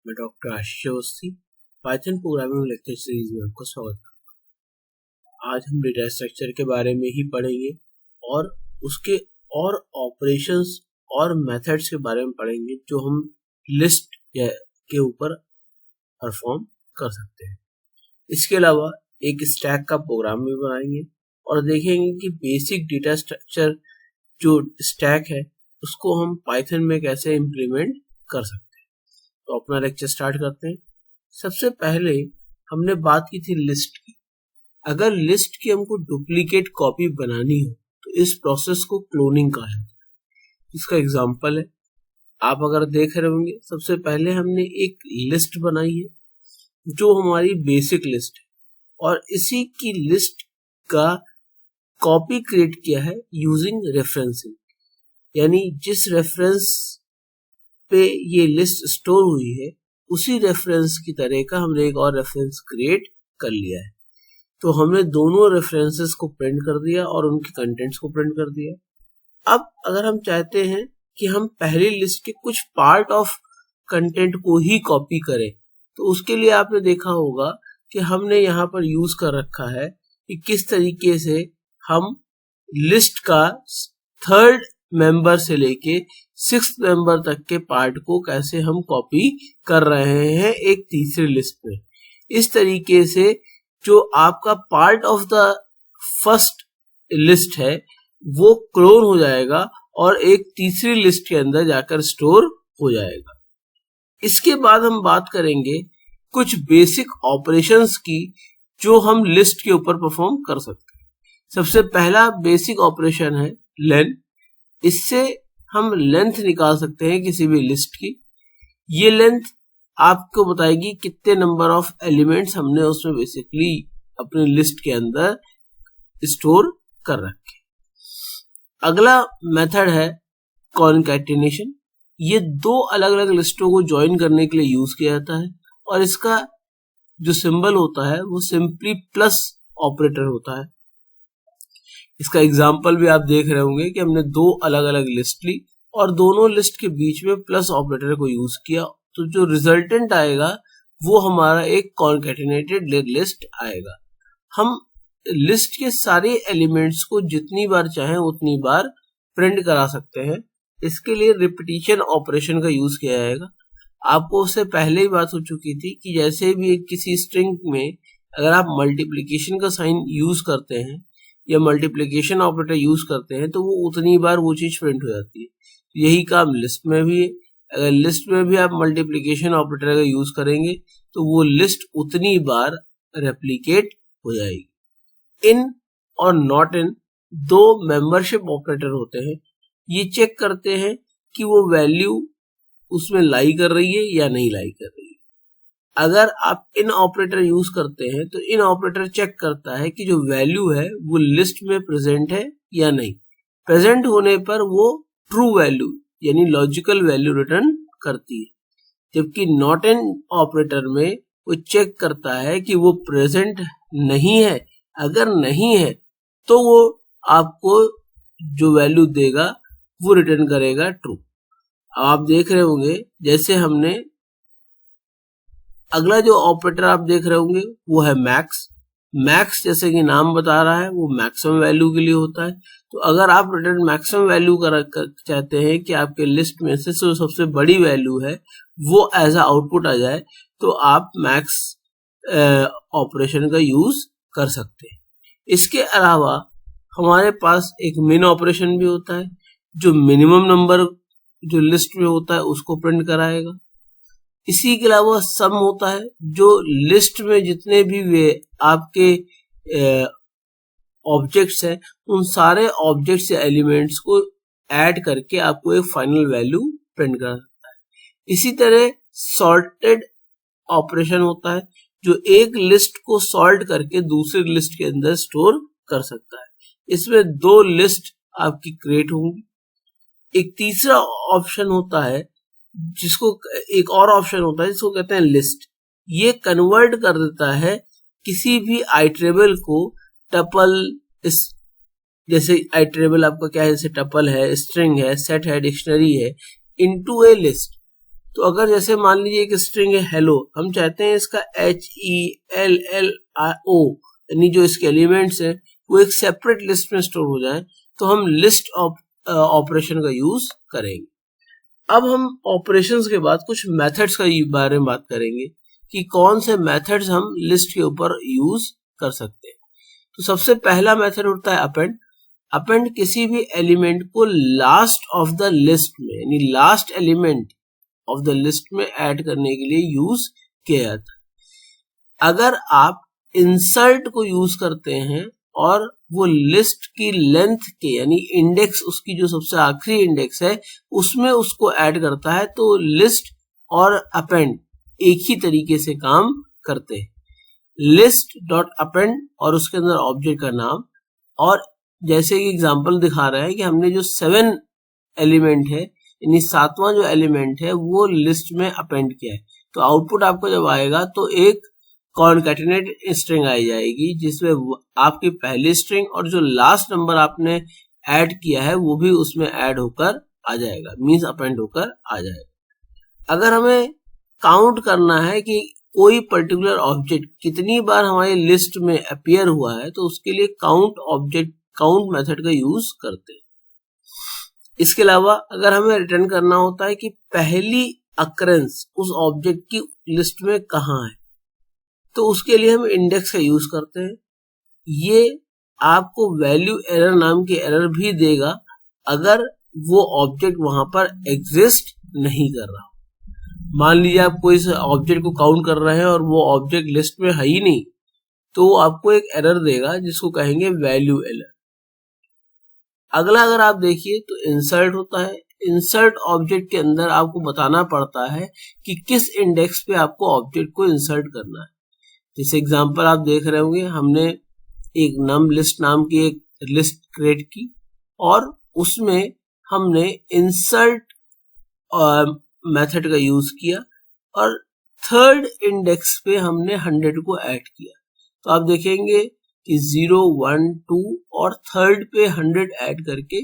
मैं doctor Ashish Awasthi Python programming lecture series में आपका स्वागत करता हूँ। आज हम डेटा स्ट्रक्चर के बारे में ही पढ़ेंगे और उसके और ऑपरेशंस और मेथड्स के बारे में पढ़ेंगे जो हम लिस्ट के ऊपर परफॉर्म कर सकते हैं। इसके अलावा एक स्टैक का प्रोग्राम भी बनाएंगे और देखेंगे कि बेसिक डेटा स्ट्रक्चर जो स्टैक है उसको हम पाइथन में कैसे इम्प्लीमेंट कर सकते हैं। तो अपना लेक्चर स्टार्ट करते हैं। सबसे पहले हमने बात की थी लिस्ट की। अगर लिस्ट की हमको डुप्लीकेट कॉपी बनानी हो तो इस प्रोसेस को क्लोनिंग कहा जाता है। इसका एग्जांपल है, आप अगर देख रहे होंगे, सबसे पहले हमने एक लिस्ट बनाई है जो हमारी बेसिक लिस्ट है और इसी की लिस्ट का कॉपी क्रिएट किया है यूजिंग रेफरेंसिंग, यानी जिस रेफरेंस पे ये लिस्ट स्टोर हुई है उसी रेफरेंस की तरह का हमने एक और रेफरेंस क्रिएट कर लिया है। तो हमने दोनों रेफरेंसेस को प्रिंट कर दिया और उनके कंटेंट्स को प्रिंट कर दिया। अब अगर हम चाहते हैं कि हम पहली लिस्ट के कुछ पार्ट ऑफ कंटेंट को ही कॉपी करें तो उसके लिए आपने देखा होगा कि हमने यहाँ पर यूज कर रखा है कि किस तरीके से हम लिस्ट का थर्ड मेंबर से लेके सिक्स्थ मेंबर तक के पार्ट को कैसे हम कॉपी कर रहे हैं एक तीसरी लिस्ट में। इस तरीके से जो आपका part of the first list है वो क्लोन हो जाएगा और एक तीसरी लिस्ट के अंदर जाकर स्टोर हो जाएगा। इसके बाद हम बात करेंगे कुछ बेसिक ऑपरेशंस की जो हम लिस्ट के ऊपर परफॉर्म कर सकते हैं। सबसे पहला बेसिक ऑपरेशन है लेन। इससे हम लेंथ निकाल सकते हैं किसी भी लिस्ट की। ये लेंथ आपको बताएगी कितने नंबर ऑफ एलिमेंट्स हमने उसमें बेसिकली अपनी लिस्ट के अंदर स्टोर कर रखे। अगला मेथड है कॉनकैटिनेशन। ये दो अलग अलग लिस्टों को ज्वाइन करने के लिए यूज किया जाता है और इसका जो सिंबल होता है वो सिंपली प्लस ऑपरेटर होता है। इसका एग्जाम्पल भी आप देख रहे होंगे कि हमने दो अलग अलग लिस्ट ली और दोनों लिस्ट के बीच में प्लस ऑपरेटर को यूज किया, तो जो रिजल्टेंट आएगा वो हमारा एक कॉनकैटिनेटेड लिस्ट आएगा। हम लिस्ट के सारे एलिमेंट्स को जितनी बार चाहें उतनी बार प्रिंट करा सकते हैं। इसके लिए रिपीटिशन ऑपरेशन का यूज किया जाएगा। आपको उससे पहले ही बात हो चुकी थी कि जैसे भी किसी स्ट्रिंग में अगर आप मल्टीप्लिकेशन का साइन यूज करते हैं या मल्टीप्लिकेशन ऑपरेटर यूज करते हैं तो वो उतनी बार वो चीज प्रिंट हो जाती है। यही काम लिस्ट में भी है। अगर लिस्ट में भी आप मल्टीप्लिकेशन ऑपरेटर का यूज करेंगे तो वो लिस्ट उतनी बार रेप्लिकेट हो जाएगी। इन और नॉट इन दो मेंबरशिप ऑपरेटर होते हैं। ये चेक करते हैं कि वो वैल्यू उसमें लाई कर रही है या नहीं लाई कर रही है। अगर आप इन ऑपरेटर यूज करते हैं तो इन ऑपरेटर चेक करता है कि जो वैल्यू है वो लिस्ट में प्रेजेंट है या नहीं। प्रेजेंट होने पर वो ट्रू वैल्यू यानी लॉजिकल वैल्यू रिटर्न करती है, जबकि नॉट इन ऑपरेटर में वो चेक करता है कि वो प्रेजेंट नहीं है। अगर नहीं है तो वो आपको जो वैल्यू देगा वो रिटर्न करेगा ट्रू। आप देख रहे होंगे जैसे हमने अगला जो ऑपरेटर आप देख रहे होंगे वो है मैक्स। मैक्स जैसे कि नाम बता रहा है वो मैक्सिमम वैल्यू के लिए होता है। तो अगर आप रिटर्न मैक्सिमम वैल्यू चाहते हैं कि आपके लिस्ट में से जो सबसे बड़ी वैल्यू है वो एज अ आउटपुट आ जाए तो आप मैक्स ऑपरेशन का यूज कर सकते हैं। इसके अलावा हमारे पास एक मिन ऑपरेशन भी होता है जो मिनिमम नंबर जो लिस्ट में होता है उसको प्रिंट कराएगा। इसी के अलावा सम होता है जो लिस्ट में जितने भी वे आपके ऑब्जेक्ट्स हैं उन सारे ऑब्जेक्ट्स या एलिमेंट्स को ऐड करके आपको एक फाइनल वैल्यू प्रिंट कर सकता है। इसी तरह सॉर्टेड ऑपरेशन होता है जो एक लिस्ट को सॉर्ट करके दूसरी लिस्ट के अंदर स्टोर कर सकता है। इसमें दो लिस्ट आपकी क्रिएट होंगी। एक तीसरा ऑप्शन होता है जिसको एक और ऑप्शन होता है जिसको कहते हैं लिस्ट। ये कन्वर्ट कर देता है किसी भी आइटरेबल को टपल, जैसे आइटरेबल आपका क्या है, जैसे टपल है, स्ट्रिंग है, सेट है, डिक्शनरी है, इनटू ए लिस्ट। तो अगर जैसे मान लीजिए एक स्ट्रिंग है हेलो, हम चाहते हैं इसका HELLO यानी जो इसके एलिमेंट्स है वो एक सेपरेट लिस्ट में स्टोर हो जाए, तो हम लिस्ट ऑपरेशन का यूज करेंगे। अब हम ऑपरेशंस के बाद कुछ मेथड्स का बारे में बात करेंगे कि कौन से मेथड्स हम लिस्ट के ऊपर यूज कर सकते हैं। तो सबसे पहला मेथड होता है अपेंड। अपेंड किसी भी एलिमेंट को लास्ट ऑफ द लिस्ट में यानी last element of the list में ऐड करने के लिए यूज किया जाता है। अगर आप इंसर्ट को यूज करते हैं और वो लिस्ट की लेंथ के यानी इंडेक्स, उसकी जो सबसे आखिरी इंडेक्स है उसमें उसको ऐड करता है, तो लिस्ट और अपेंड एक ही तरीके से काम करते हैं। लिस्ट डॉट अपेंड और उसके अंदर ऑब्जेक्ट का नाम, और जैसे कि एग्जांपल दिखा रहा है कि हमने जो 7 एलिमेंट है यानी 7वां जो एलिमेंट है वो लिस्ट में अपेंड किया है, तो आउटपुट आपको जब आएगा तो एक कॉनकैटिनेट स्ट्रिंग आई जाएगी जिसमें आपकी पहली स्ट्रिंग और जो लास्ट नंबर आपने ऐड किया है वो भी उसमें ऐड होकर आ जाएगा, मींस अपेंड होकर आ जाएगा। अगर हमें काउंट करना है कि कोई पर्टिकुलर ऑब्जेक्ट कितनी बार हमारी लिस्ट में अपीयर हुआ है, तो उसके लिए काउंट मेथड का यूज करते हैं। इसके अलावा अगर हमें रिटर्न करना होता है कि पहली अकरेंस उस ऑब्जेक्ट की लिस्ट में कहाँ है, तो उसके लिए हम इंडेक्स का यूज करते हैं। ये आपको वैल्यू एरर नाम की एरर भी देगा अगर वो ऑब्जेक्ट वहां पर एग्जिस्ट नहीं कर रहा। मान लीजिए आप कोई ऑब्जेक्ट को काउंट कर रहे हैं और वो ऑब्जेक्ट लिस्ट में है ही नहीं, तो वो आपको एक एरर देगा जिसको कहेंगे वैल्यू एरर। अगला अगर आप देखिए तो इंसर्ट होता है। इंसर्ट ऑब्जेक्ट के अंदर आपको बताना पड़ता है कि किस इंडेक्स पे आपको ऑब्जेक्ट को इंसर्ट करना है। जैसे एग्जांपल आप देख रहे होंगे, हमने एक नम लिस्ट नाम की एक लिस्ट क्रिएट की और उसमें हमने इंसर्ट मेथड का यूज किया और थर्ड इंडेक्स पे हमने 100 को ऐड किया। तो आप देखेंगे कि 0, 1, 2 और थर्ड पे 100 ऐड करके,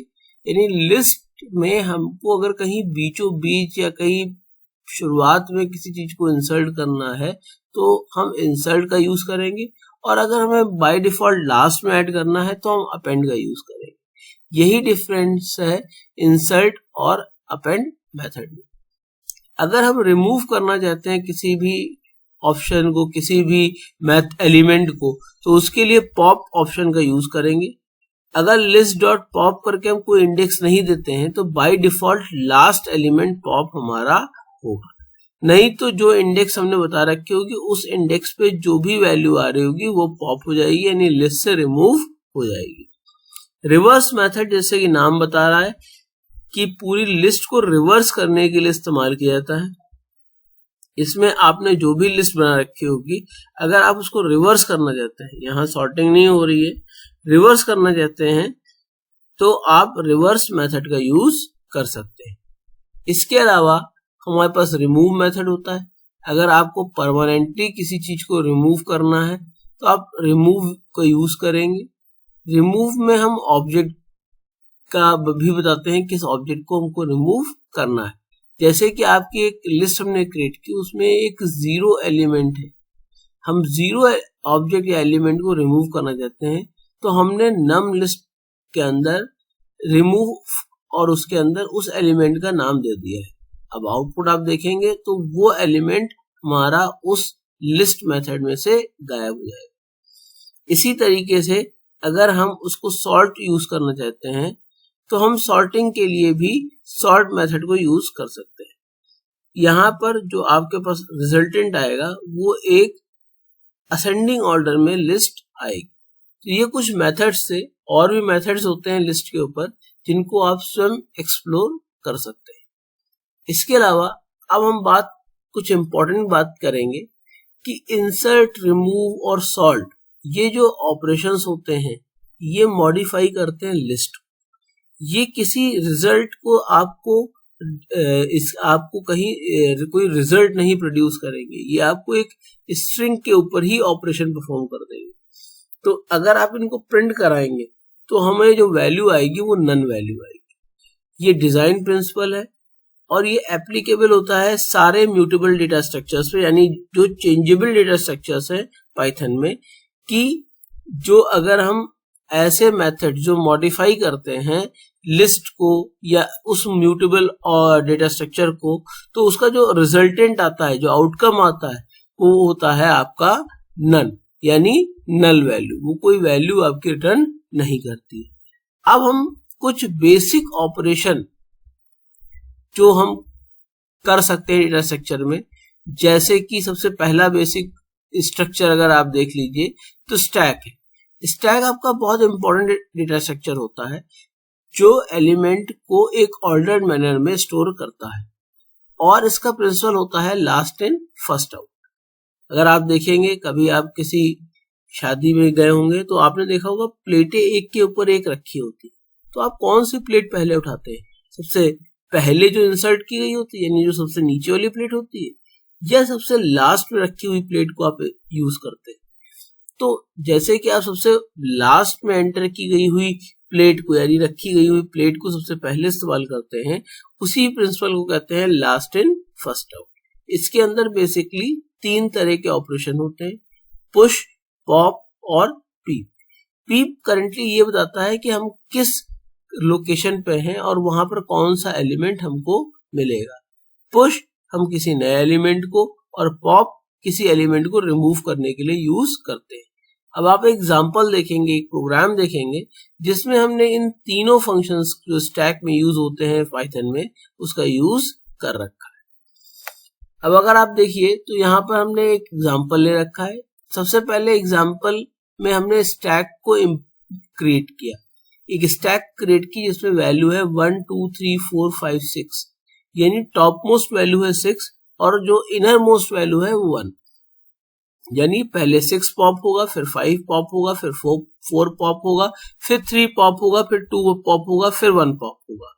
यानी लिस्ट में हमको अगर कहीं बीचों बीच या कहीं शुरुआत में किसी चीज को इंसर्ट करना है तो हम इंसर्ट का यूज करेंगे, और अगर हमें बाय डिफॉल्ट लास्ट में ऐड करना है तो हम अपेंड का यूज करेंगे। यही डिफरेंस है इंसर्ट और अपेंड मेथड में। अगर हम रिमूव करना चाहते हैं किसी भी ऑप्शन को, किसी भी मैथ एलिमेंट को, तो उसके लिए पॉप ऑप्शन का यूज करेंगे। अगर लिस्ट डॉट पॉप करके हम कोई इंडेक्स नहीं देते हैं तो by default last element pop हमारा होगा, नहीं तो जो इंडेक्स हमने बता रखी होगी उस इंडेक्स पे जो भी वैल्यू आ रही होगी वो पॉप हो जाएगी, यानी लिस्ट से रिमूव हो जाएगी। रिवर्स मेथड जैसे कि नाम बता रहा है कि पूरी लिस्ट को रिवर्स करने के लिए इस्तेमाल किया जाता है। इसमें आपने जो भी लिस्ट बना रखी होगी, अगर आप उसको रिवर्स करना चाहते हैं, यहाँ सॉर्टिंग नहीं हो रही है, रिवर्स करना चाहते हैं तो आप रिवर्स मेथड का यूज कर सकते हैं। इसके अलावा हमारे पास रिमूव मेथड होता है। अगर आपको परमानेंटली किसी चीज को रिमूव करना है तो आप रिमूव का यूज करेंगे। रिमूव में हम ऑब्जेक्ट का भी बताते हैं किस ऑब्जेक्ट को हमको रिमूव करना है। जैसे कि आपकी एक लिस्ट हमने क्रिएट की, उसमें एक 0 एलिमेंट है, हम 0 ऑब्जेक्ट या एलिमेंट को रिमूव करना चाहते हैं, तो हमने नम लिस्ट के अंदर रिमूव और उसके अंदर उस एलिमेंट का नाम दे दिया है। अब आउटपुट आप देखेंगे तो वो एलिमेंट हमारा उस लिस्ट मेथड में से गायब हो जाएगा। इसी तरीके से अगर हम उसको सॉर्ट यूज करना चाहते हैं तो हम सॉर्टिंग के लिए भी सॉर्ट मेथड को यूज कर सकते हैं। यहाँ पर जो आपके पास रिजल्टेंट आएगा वो एक असेंडिंग ऑर्डर में लिस्ट आएगी। तो ये कुछ मेथड्स से, और भी मेथड्स होते हैं लिस्ट के ऊपर जिनको आप स्वयं एक्सप्लोर कर सकते हैं। इसके अलावा अब हम कुछ इंपॉर्टेंट बात करेंगे कि इंसर्ट, रिमूव और सॉल्ट, ये जो ऑपरेशंस होते हैं ये मॉडिफाई करते हैं लिस्ट। ये किसी रिजल्ट को आपको कहीं कोई रिजल्ट नहीं प्रोड्यूस करेंगे, ये आपको एक स्ट्रिंग के ऊपर ही ऑपरेशन परफॉर्म कर देंगे। तो अगर आप इनको प्रिंट कराएंगे तो हमें जो वैल्यू आएगी वो नन वैल्यू आएगी। ये डिजाइन प्रिंसिपल है। और ये एप्लीकेबल होता है सारे म्यूटेबल डेटा स्ट्रक्चर्स पे, यानी जो चेंजेबल डेटा स्ट्रक्चर्स है पाइथन में, कि जो अगर हम ऐसे मेथड जो मॉडिफाई करते हैं लिस्ट को या उस म्यूटेबल और डेटा स्ट्रक्चर को, तो उसका जो रिजल्टेंट आता है, जो आउटकम आता है, वो होता है आपका नन, यानी नल वैल्यू। वो कोई वैल्यू आपकी रिटर्न नहीं करती। अब हम कुछ बेसिक ऑपरेशन जो हम कर सकते हैं डेटा स्ट्रक्चर में, जैसे कि सबसे पहला बेसिक स्ट्रक्चर अगर आप देख लीजिए तो स्टैक है। स्टैक आपका बहुत इंपॉर्टेंट डेटा स्ट्रक्चर होता है जो एलिमेंट को एक ऑर्डर्ड मैनर में स्टोर करता है, और इसका प्रिंसिपल होता है लास्ट इन फर्स्ट आउट। अगर आप देखेंगे, कभी आप किसी शादी में गए होंगे तो आपने देखा होगा प्लेटें एक के ऊपर एक रखी होती, तो आप कौन सी प्लेट पहले उठाते हैं? सबसे पहले जो इंसर्ट की गई होती है, यानी जो सबसे नीचे वाली प्लेट होती है, या सबसे लास्ट में रखी हुई प्लेट को आप यूज करते हैं? तो जैसे कि आप सबसे लास्ट में एंटर की गई हुई प्लेट को, यानी रखी गई हुई प्लेट को सबसे पहले इस्तेमाल करते हैं, उसी प्रिंसिपल को कहते हैं लास्ट इन फर्स्ट आउट। इसके अंदर बेसिकली 3 तरह के ऑपरेशन होते हैं, पुश, पॉप और पीप। पीप करंटली ये बताता है कि हम किस लोकेशन पे हैं और वहां पर कौन सा एलिमेंट हमको मिलेगा। पुश हम किसी नए एलिमेंट को, और पॉप किसी एलिमेंट को रिमूव करने के लिए यूज करते हैं। अब आप एग्जांपल देखेंगे, एक प्रोग्राम देखेंगे जिसमें हमने इन तीनों फंक्शंस जो स्टैक में यूज होते हैं पाइथन में, उसका यूज कर रखा है। अब अगर आप देखिए तो यहाँ पर हमने एक एग्जांपल ले रखा है। सबसे पहले एग्जांपल में हमने स्टैक को क्रिएट किया, एक स्टैक क्रिएट की जिसमें वैल्यू है 1 2 3 4 5 6, यानी टॉप मोस्ट वैल्यू है 6 और जो इनर मोस्ट वैल्यू है 1, यानी पहले 6 पॉप होगा, फिर 5 पॉप होगा, फिर 4 पॉप होगा, फिर 3 पॉप होगा, फिर 2 पॉप होगा, फिर 1 पॉप होगा।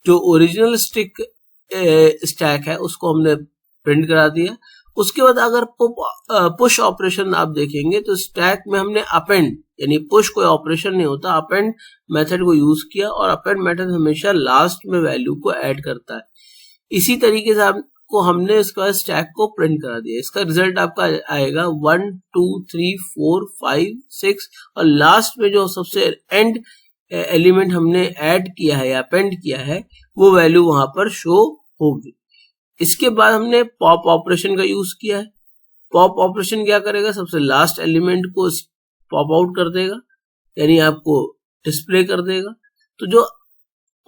जो ओरिजिनल स्टैक है उसको हमने प्रिंट करा दिया। उसके बाद अगर पुश ऑपरेशन आप देखेंगे तो स्टैक में हमने अपेंड, यानी पुश कोई ऑपरेशन नहीं होता, अपेंड मेथड को यूज किया, और अपेंड मेथड हमेशा लास्ट में वैल्यू को ऐड करता है। इसी तरीके से आपको हमने इसके बाद स्टैक को प्रिंट करा दिया। इसका रिजल्ट आपका आएगा 1 2 3 4 5 6, और लास्ट में जो सबसे एंड एलिमेंट हमने ऐड किया है या अपेंड किया है वो वैल्यू वहां पर शो होगी। इसके बाद हमने पॉप ऑपरेशन का यूज किया है। पॉप ऑपरेशन क्या करेगा? सबसे लास्ट एलिमेंट को पॉप आउट कर देगा, यानी आपको डिस्प्ले कर देगा, तो जो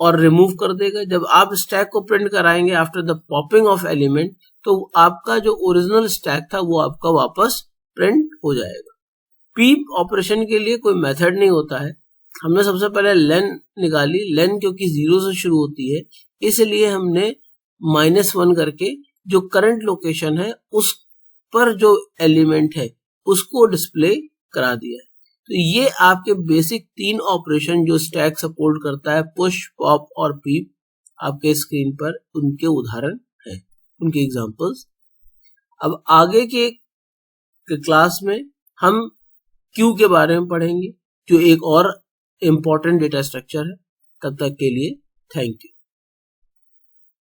और रिमूव कर देगा। जब आप स्टैक को प्रिंट कराएंगे after the popping of element, तो आपका जो ओरिजिनल स्टैक था वो आपका वापस प्रिंट हो जाएगा। पीप ऑपरेशन के लिए कोई मेथड नहीं होता है। हमने सबसे पहले लेन निकाली, लेन क्योंकि 0 से शुरू होती है इसलिए हमने -1 करके जो करंट लोकेशन है उस पर जो एलिमेंट है उसको डिस्प्ले करा दिया है। तो ये आपके बेसिक 3 ऑपरेशन जो स्टैक सपोर्ट करता है, पुश, पॉप और पीप, आपके स्क्रीन पर उनके उदाहरण हैं, उनके एग्जांपल्स। अब आगे के क्लास में हम क्यू के बारे में पढ़ेंगे जो एक और इम्पोर्टेंट डेटा स्ट्रक्चर है। तब तक के लिए थैंक यू।